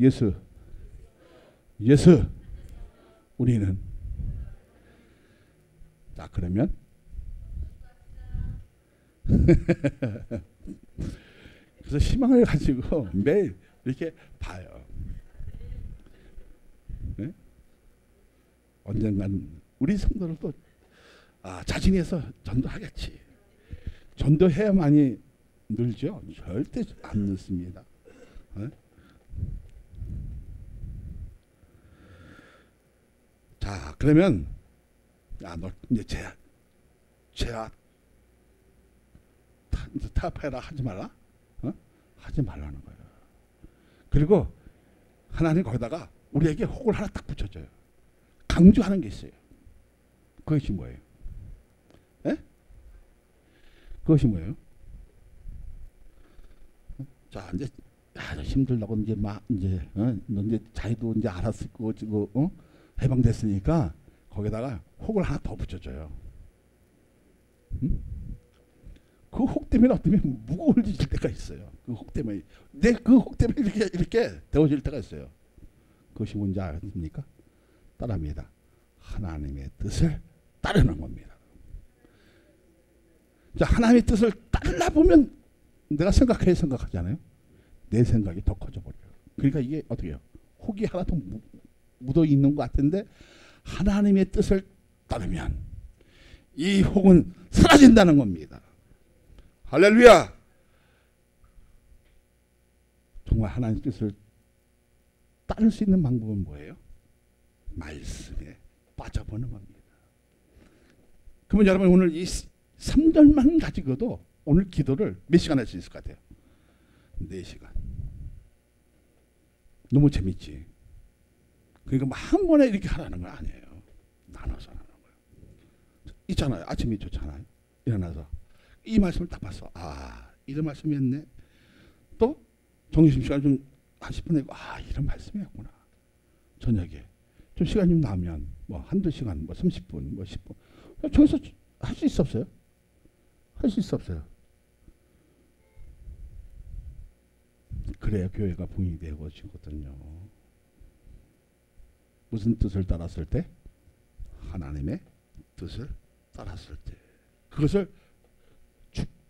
예수 우리는, 자 그러면 그래서 희망을 가지고 매일 이렇게 봐요. 네? 언젠간 우리 성도들도 자진해서 전도하겠지. 전도해야만이 늘죠. 절대 안 늦습니다. 네? 자 그러면 너 이제 제가 타협해라 하지 말라. 하지 말라는 거예요. 그리고 하나님 거기다가 우리에게 혹을 하나 딱 붙여줘요. 강조하는 게 있어요. 그것이 뭐예요? 에? 그것이 뭐예요? 자 이제 힘들다고 이제 막 이제 너 이제 자기도 이제 알았을 거고 해방됐으니까 거기다가 혹을 하나 더 붙여줘요. 그 혹 때문에 어쩌면 무거워질 때가 있어요. 그 혹 때문에 그 혹 때문에 이렇게 데워질 때가 있어요. 그것이 뭔지 아십니까? 따라합니다. 하나님의 뜻을 따르는 겁니다. 자, 하나님의 뜻을 따르다 보면 내가 생각하잖아요. 내 생각이 더 커져 버려요. 그러니까 이게 어떻게 해요? 혹이 하나 더 묻어 있는 것 같은데 하나님의 뜻을 따르면 이 혹은 사라진다는 겁니다. 할렐루야. 정말 하나님의 뜻을 따를 수 있는 방법은 뭐예요? 말씀에 빠져보는 겁니다. 그러면 여러분 오늘 이 3절만 가지고도 오늘 기도를 몇 시간 할 수 있을 것 같아요? 4시간. 너무 재밌지? 그러니까 한 번에 이렇게 하라는 건 아니에요. 나눠서 하는 거예요. 있잖아요. 아침이 좋잖아요. 일어나서 이 말씀을 딱 봤어. 이런 말씀이었네. 또 점심시간 좀 한 10분 내고 이런 말씀이었구나. 저녁에 좀 시간이 좀 나면 뭐 한두 시간 뭐 30분 뭐 10분 저기서 할 수 있어 없어요? 할 수 있어 없어요? 그래야 교회가 붕이 되어지거든요. 무슨 뜻을 따랐을 때? 하나님의 뜻을 따랐을 때. 그것을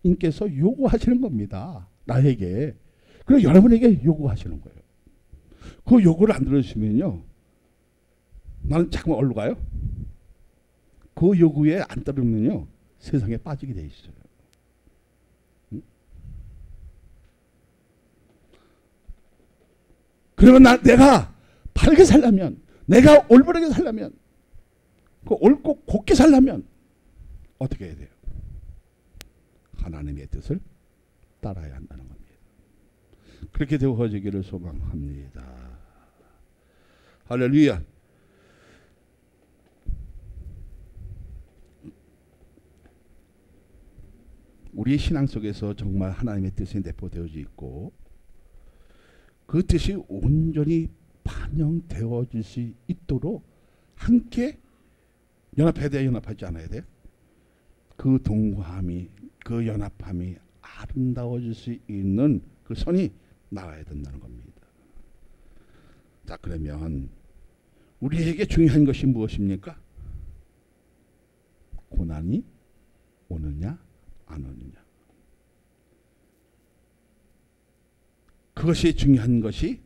주님께서 요구하시는 겁니다. 나에게. 그리고 여러분에게 요구하시는 거예요. 그 요구를 안 들어주시면요. 나는 잠깐 어디로 가요? 그 요구에 안 따르면요. 세상에 빠지게 돼 있어요. 응? 그러면 내가 바르게 살려면, 내가 올바르게 살려면, 그 옳고 곱게 살려면 어떻게 해야 돼요? 하나님의 뜻을 따라야 한다는 겁니다. 그렇게 되어지기를 소망합니다. 할렐루야. 우리의 신앙 속에서 정말 하나님의 뜻이 내포되어져 있고 그 뜻이 온전히 반영되어질 수 있도록 함께 연합해야 돼, 연합하지 않아야 돼? 그 동거함이, 그 연합함이 아름다워질 수 있는 그 선이 나와야 된다는 겁니다. 자, 그러면 우리에게 중요한 것이 무엇입니까? 고난이 오느냐 안 오느냐. 그것이 중요한 것이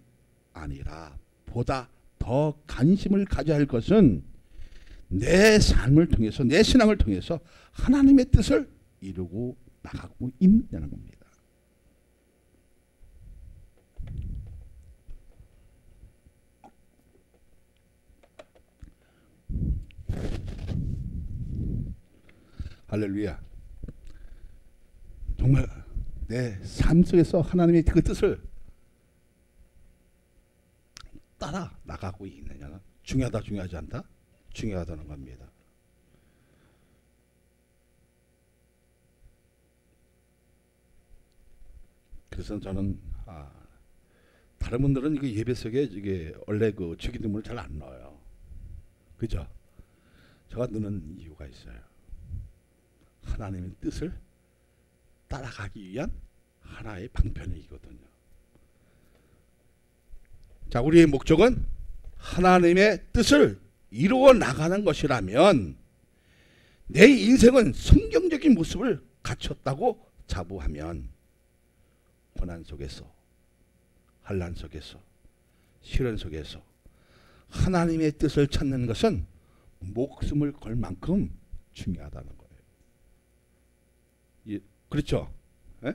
아니라 보다 더 관심을 가져야 할 것은 내 삶을 통해서, 내 신앙을 통해서 하나님의 뜻을 이루고 나가고 있느냐는 겁니다. 할렐루야. 정말 내 삶 속에서 하나님의 그 뜻을 따라 나가고 있느냐는 중요하다, 중요하지 않다? 중요하다는 겁니다. 그래서 저는 다른 분들은 이게 예배 속에 이게 원래 그 주기도문을 잘 안 넣어요. 그죠? 제가 넣는 이유가 있어요. 하나님의 뜻을 따라가기 위한 하나의 방편이거든요. 자, 우리의 목적은 하나님의 뜻을 이루어 나가는 것이라면 내 인생은 성경적인 모습을 갖췄다고 자부하면 고난 속에서, 환난 속에서, 시련 속에서 하나님의 뜻을 찾는 것은 목숨을 걸 만큼 중요하다는 거예요. 예, 그렇죠? 예?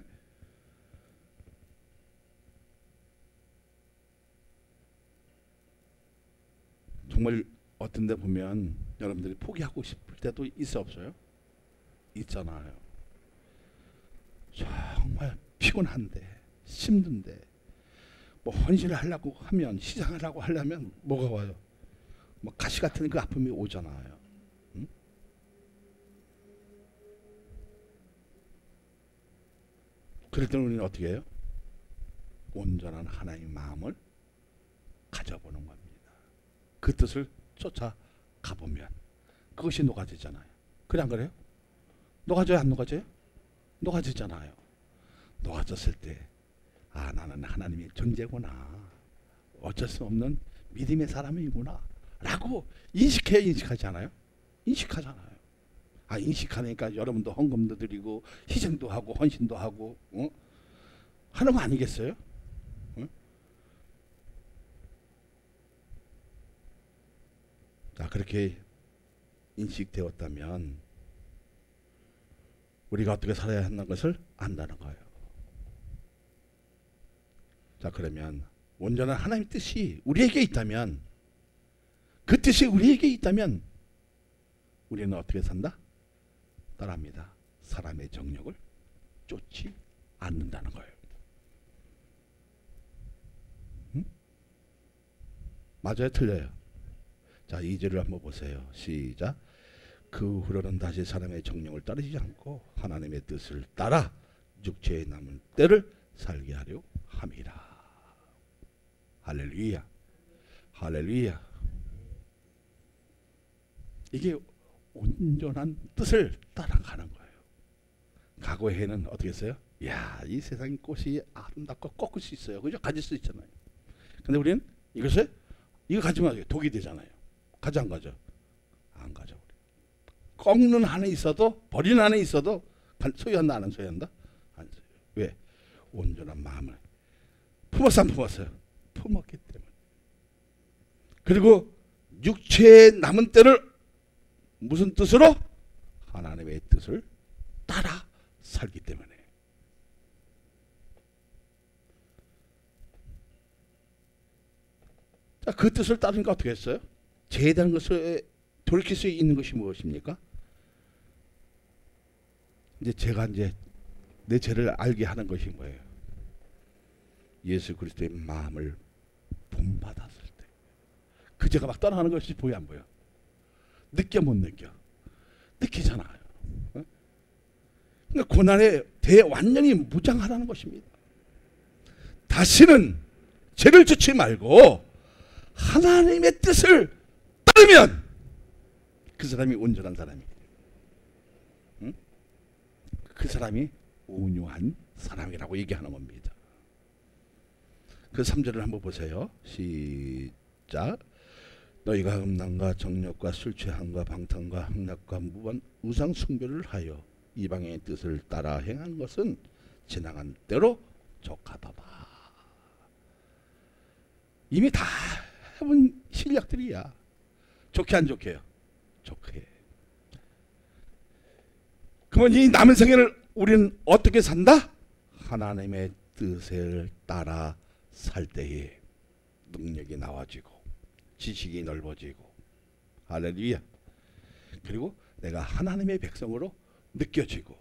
정말 어떤 데 보면 여러분들이 포기하고 싶을 때도 있어 없어요? 있잖아요. 정말 피곤한데, 힘든데 뭐 헌신을 하려고 하면, 시장하려고 하려면 뭐가 와요? 뭐 가시 같은 그 아픔이 오잖아요. 응? 그럴 때는 우리는 어떻게 해요? 온전한 하나님의 마음을 가져보는 겁니다. 그 뜻을 쫓아가 보면 그것이 녹아지잖아요. 그래 안 그래요? 녹아져요, 안 녹아져요? 녹아지잖아요. 녹아졌을 때 나는 하나님의 존재구나, 어쩔 수 없는 믿음의 사람이구나 라고 인식해야 인식하지 않아요? 인식하잖아요. 인식하니까 여러분도 헌금도 드리고 희생도 하고 헌신도 하고 하는 거 아니겠어요? 자, 그렇게 인식되었다면 우리가 어떻게 살아야 한다는 것을 안다는 거예요. 자, 그러면 온전한 하나님의 뜻이 우리에게 있다면, 그 뜻이 우리에게 있다면 우리는 어떻게 산다? 따라합니다. 사람의 정욕을 쫓지 않는다는 거예요. 맞아요, 틀려요? 자, 2절을 한번 보세요. 시작. 그 후로는 다시 사람의 정욕을 따르지 않고 하나님의 뜻을 따라 육체에 남은 때를 살게 하려 함이라. 할렐루야. 할렐루야. 이게 온전한 뜻을 따라가는 거예요. 과거에는 어떻게 했어요? 야, 이 세상 꽃이 아름답고 꺾을 수 있어요. 그죠? 가질 수 있잖아요. 근데 우리는 이것을, 이거 가지면 독이 되잖아요. 가져 안 가져? 안 가져. 꺾는 한에 있어도, 버리는 한에 있어도 소유한다, 안 소유한다? 안 소유. 왜? 온전한 마음을 품었어, 안 품었어요? 품었기 때문에. 그리고 육체에 남은 때를 무슨 뜻으로? 하나님의 뜻을 따라 살기 때문에. 자, 그 뜻을 따르니까 어떻게 했어요? 죄에 대한 것을 돌이킬 수 있는 것이 무엇입니까? 이제 제가 이제 내 죄를 알게 하는 것이 뭐예요? 예수 그리스도의 마음을 본받았을 때 그 죄가 막 떠나가는 것이 보여 안 보여? 느껴 못 느껴? 느끼잖아요. 그러니까 고난에 대해 완전히 무장하라는 것입니다. 다시는 죄를 짓지 말고 하나님의 뜻을 따르면 그 사람이 온전한 사람이, 응? 그 사람이 온유한 사람이라고 얘기하는 겁니다. 그 3절을 한번 보세요. 시작. 너희가 음란과 정욕과 술 취함과 방탕과 행락과 무반 우상 숭배를 하여 이방의 뜻을 따라 행하는 것은 지나간 때로 족하도다. 이미 다 해본 실력들이야. 좋게 안 좋게요? 좋게. 그러면 이 남은 생애를 우리는 어떻게 산다? 하나님의 뜻을 따라 살 때에 능력이 나와지고 지식이 넓어지고, 할렐루야. 그리고 내가 하나님의 백성으로 느껴지고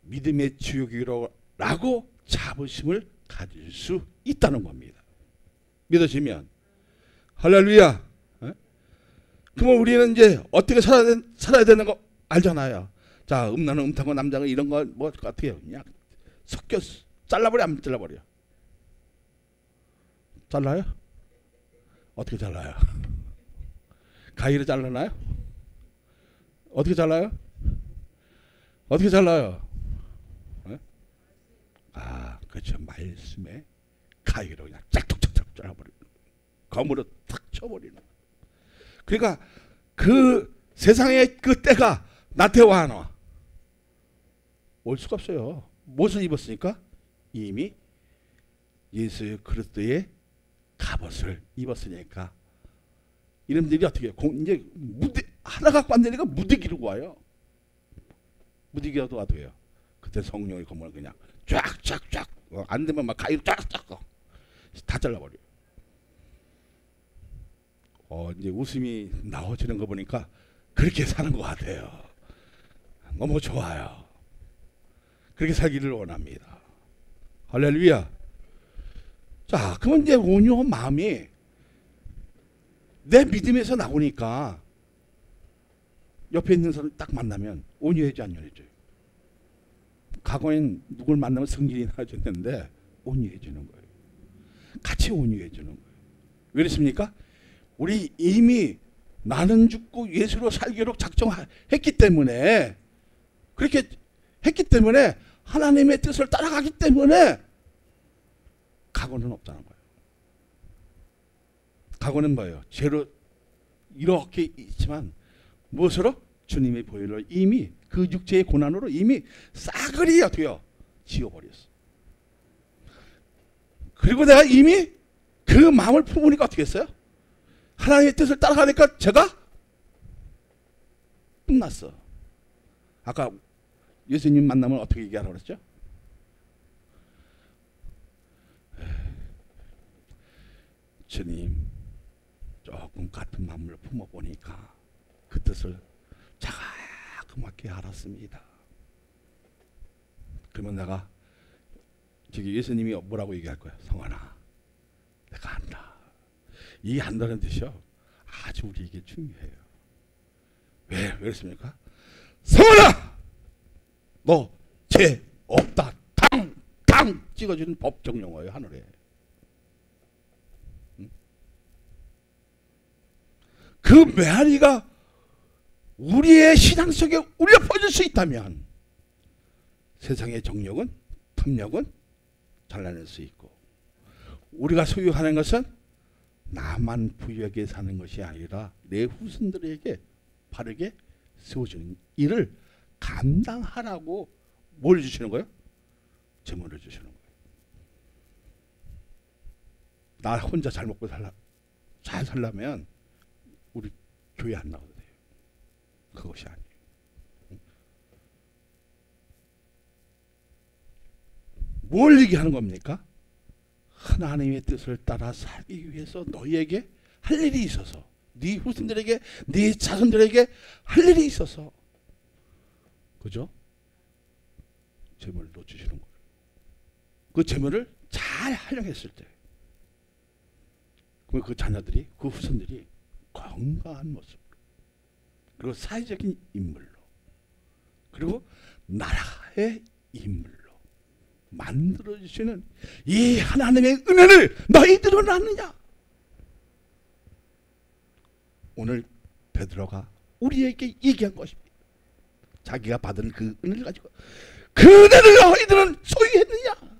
믿음의 주역이라고 자부심을 가질 수 있다는 겁니다. 믿어지면 할렐루야. 그러면 우리는 이제 어떻게 살아야 되는 거 알잖아요. 자, 음란은 음탕고 남자는 이런 거 뭐 어떻게 해요? 그냥 섞여 잘라버려, 안 잘라버려? 잘라요? 어떻게 잘라요? 가위로 잘라나요? 어떻게 잘라요? 어떻게 잘라요? 아, 그렇죠. 말씀에 가위로 그냥 짝짝짝짝 잘라버리는, 검으로 탁 쳐버리는. 그러니까 그 세상의 그 때가 나태와 안 와? 올 수가 없어요. 무엇을 입었으니까? 이미 예수 그리스도의 갑옷을 입었으니까. 이놈들이 어떻게 해요? 이제 무대 하나 갖고 안 되니까 무대기로 와요. 무대기라도 와도 해요. 그때 성령의 검을 그냥 쫙쫙쫙, 안 되면 막 가위로 쫙쫙 다 잘라버려요. 이제 웃음이 나오지는 거 보니까 그렇게 사는 것 같아요. 너무 좋아요. 그렇게 살기를 원합니다. 할렐루야. 자, 그러면 이제 온유한 마음이 내 믿음에서 나오니까 옆에 있는 사람 딱 만나면 온유해져, 안 온유해져요? 과거엔 누굴 만나면 성질이 나졌는데 온유해지는 거예요. 같이 온유해지는 거예요. 왜 그렇습니까? 우리 이미 나는 죽고 예수로 살기로 작정했기 때문에, 그렇게 했기 때문에, 하나님의 뜻을 따라가기 때문에 각오는 없다는 거예요. 각오는 뭐예요? 죄로 이렇게 있지만 무엇으로? 주님의 보혈로 이미 그 육체의 고난으로 이미 싸그리 어떻게요? 지워버렸어. 그리고 내가 이미 그 마음을 품으니까 어떻게 했어요? 하나님의 뜻을 따라가니까 제가 끝났어. 아까 예수님 만나면 어떻게 얘기하라고 그랬죠? 주님, 조금 같은 마음을 품어보니까 그 뜻을 자그맣게 알았습니다. 그러면 내가 저기 예수님이 뭐라고 얘기할 거야? 성환아, 내가 안다. 이 안다는 뜻이요, 아주 우리에게 중요해요. 왜 그렇습니까? 성환아, 너 죄 없다. 탕탕 찍어주는 법정 용어예요, 하늘에. 그 메아리가 우리의 신앙 속에 울려 퍼질 수 있다면 세상의 정욕은, 탐욕은 잘라낼 수 있고, 우리가 소유하는 것은 나만 부유하게 사는 것이 아니라 내 후손들에게 바르게 세워주는 일을 감당하라고 뭘 주시는 거예요? 재물을 주시는 거예요. 나 혼자 잘 먹고 잘 살려면 우리 교회 안 나와도 돼요. 그것이 아니에요. 뭘 얘기하는 겁니까? 하나님의 뜻을 따라 살기 위해서 너희에게 할 일이 있어서, 네 후손들에게, 네 자손들에게 할 일이 있어서, 그죠? 재물을 주시는 거예요. 그 재물을 잘 활용했을 때, 그러면 그 자녀들이, 그 후손들이 건강한 모습으로, 그리고 사회적인 인물로, 그리고 나라의 인물로 만들어주시는 이 하나님의 은혜를 너희들은 아느냐? 오늘 베드로가 우리에게 얘기한 것입니다. 자기가 받은 그 은혜를 가지고 그 은혜를 너희들은 소유했느냐?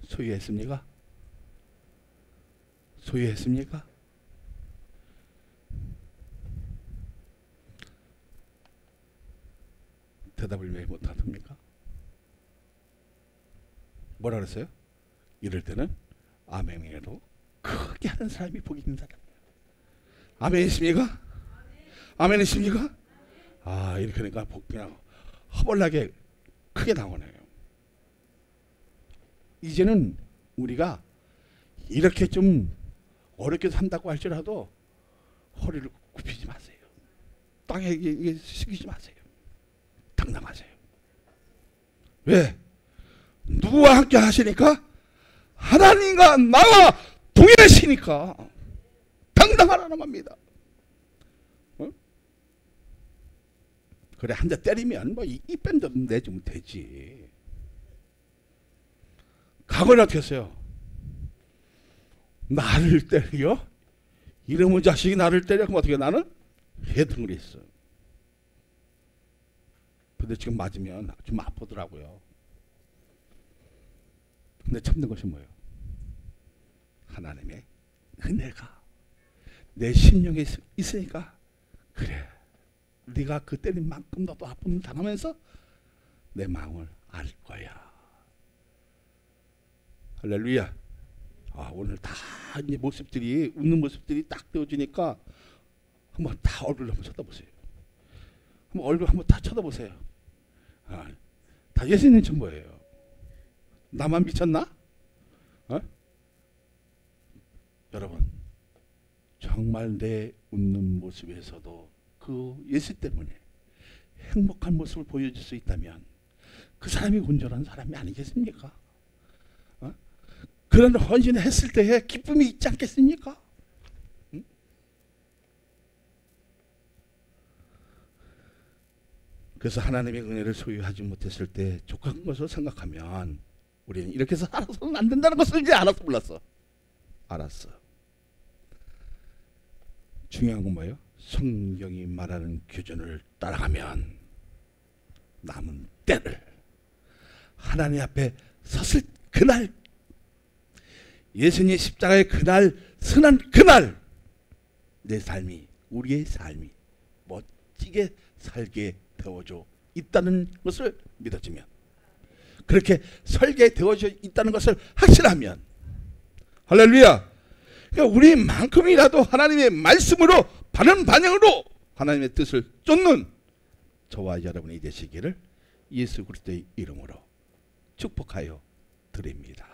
소유했습니까? 소유했습니까? 대답을 왜 못합니까? 뭐라 그랬어요? 이럴 때는 아멘이라도 크게 하는 사람이 복이 있는 사람이에요. 아멘이십니까? 아멘이십니까? 아, 이렇게 하니까 그냥 허벌나게 크게 나오네요. 이제는 우리가 이렇게 좀 어렵게 산다고 할지라도 허리를 굽히지 마세요. 땅에 숙이지 마세요. 당당하세요. 왜? 누구와 함께 하시니까? 하나님과 나와 동행하시니까 당당하라는 겁니다. 어? 그래, 한 대 때리면 뭐 이뺨 좀 내주면 되지. 각오는 어떻게 했어요? 나를 때려? 이놈의 자식이 나를 때려? 그럼 어떻게 나는? 해등을 했어. 근데 지금 맞으면 좀 아프더라고요. 근데 참는 것이 뭐예요? 하나님의 은혜가 내 심령에 있으니까 그래, 네가 그 때린 만큼 너도 아픔을 당하면서 내 마음을 알 거야. 할렐루야. 아, 오늘 다 이제 모습들이, 웃는 모습들이 딱 떼어지니까 한번 다 얼굴 한번 쳐다보세요. 한번 얼굴 한번 다 쳐다보세요. 아, 다 예수님 전부예요. 나만 미쳤나? 어? 여러분, 정말 내 웃는 모습에서도 그 예수 때문에 행복한 모습을 보여줄 수 있다면 그 사람이 온전한 사람이 아니겠습니까? 어? 그런 헌신을 했을 때에 기쁨이 있지 않겠습니까? 응? 그래서 하나님의 은혜를 소유하지 못했을 때 족한 것을 생각하면 우리는 이렇게 해서 살아서는 안 된다는 것을 이제 알았어, 몰랐어? 알았어. 중요한 건 뭐예요? 성경이 말하는 규정을 따라가면 남은 때를 하나님 앞에 섰을 그날, 예수님의 십자가의 그날, 선한 그날 내 삶이, 우리의 삶이 멋지게 살게 되어져 있다는 것을 믿어지면, 그렇게 설계 되어져 있다는 것을 확신하면, 할렐루야. 그러니까 우리만큼이라도 하나님의 말씀으로 바른 반영으로 하나님의 뜻을 쫓는 저와 여러분이 되시기를 예수 그리스도의 이름으로 축복하여 드립니다.